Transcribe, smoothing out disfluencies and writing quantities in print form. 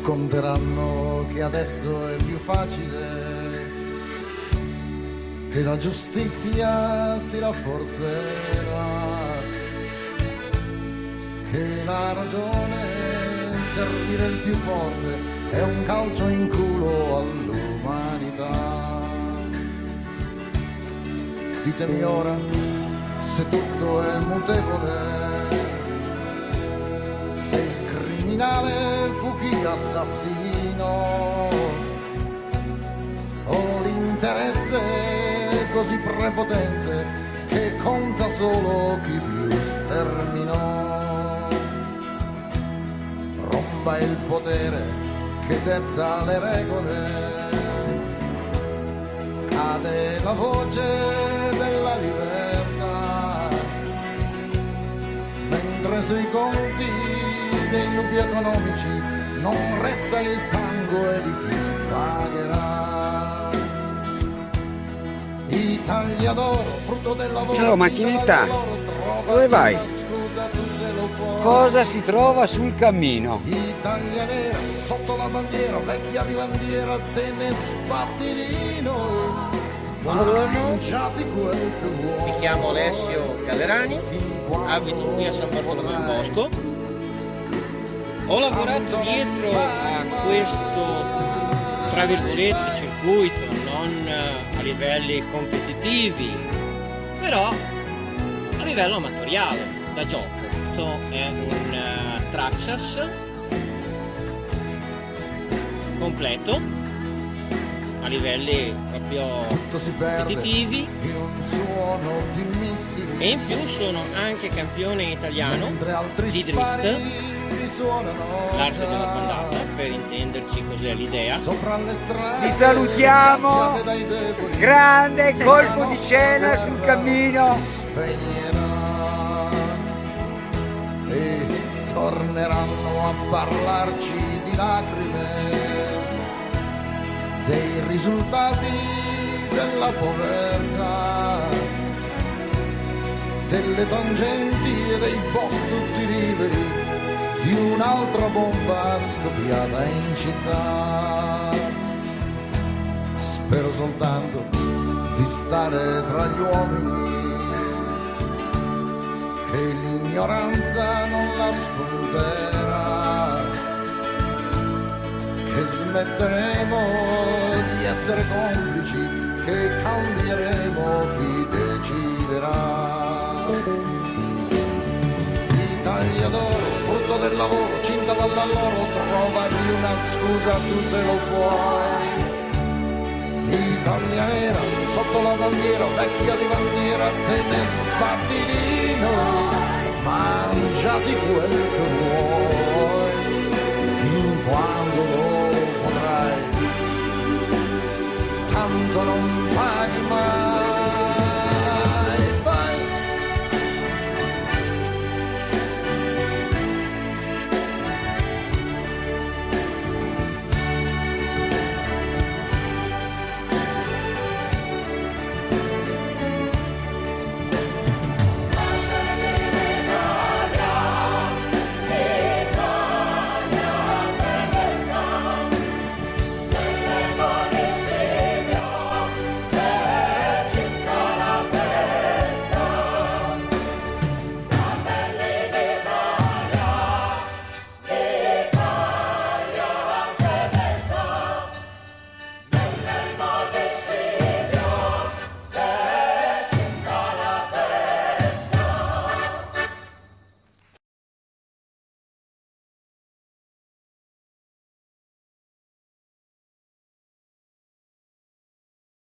racconteranno che adesso è più facile, che la giustizia si rafforzerà, che la ragione servire il più forte è un calcio in culo all'umanità. Ditemi ora se tutto è mutevole, se il criminale fu chi assassino o l'interesse così prepotente che conta solo chi più sterminò. Romba il potere che detta le regole, cade la voce della libertà, mentre sui conti dei lupi economici non resta il sangue di chi pagherà. Italia d'oro, frutto del lavoro. Ciao macchinetta, dove vai? Cosa si trova sul cammino? Italia nera, sotto la bandiera, vecchia vivandiera, te ne sbatti di noi. Buongiorno, mi chiamo Alessio Gallerani, abito qui a San Bartolomeo in Bosco. Ho lavorato dietro a questo, tra virgolette, circuito, non a livelli competitivi, però a livello amatoriale, da gioco. Questo è un Traxxas completo a livelli proprio competitivi, e in più sono anche campione italiano di drift, l'arte della bandata, per intenderci cos'è l'idea. Vi salutiamo, grande colpo di scena sul cammino. E torneranno a parlarci di lacrime, dei risultati della povertà, delle tangenti e dei boss tutti liberi, di un'altra bomba scoppiata in città. Spero soltanto di stare tra gli uomini, che l'ignoranza non la spunterà, che smetteremo di essere complici, che cambieremo chi deciderà. Italia d'oro, frutto del lavoro, cinta dalla loro, trovati una scusa, tu se lo puoi. Italia nera, sotto la bandiera, vecchia vivandiera, te ne sbatti di noi, mangiati quel che vuoi, fin quando lo potrai, tanto non